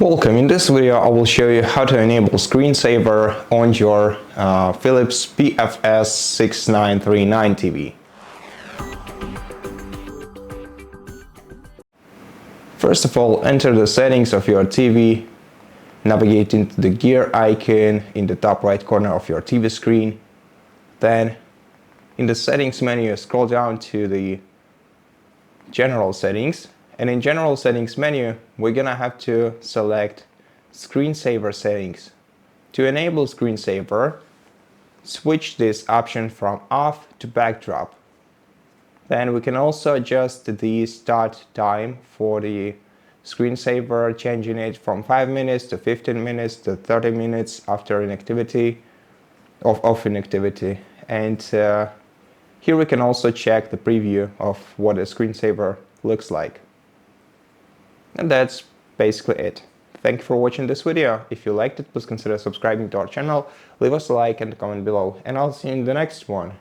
Welcome. In this video I will show you how to enable screensaver on your Philips PFS6939 TV. First of all, enter the settings of your TV, navigate into the gear icon in the top right corner of your TV screen. Then in the settings menu, scroll down to the general settings. And in General Settings menu, we're gonna have to select Screensaver settings. To enable Screensaver, switch this option from off to backdrop. Then we can also adjust the start time for the screensaver, changing it from 5 minutes to 15 minutes to 30 minutes after inactivity, off inactivity. And here we can also check the preview of what a screensaver looks like. And that's basically it. Thank you for watching this video. If you liked it, please consider subscribing to our channel, leave us a like and a comment below, and I'll see you in the next one.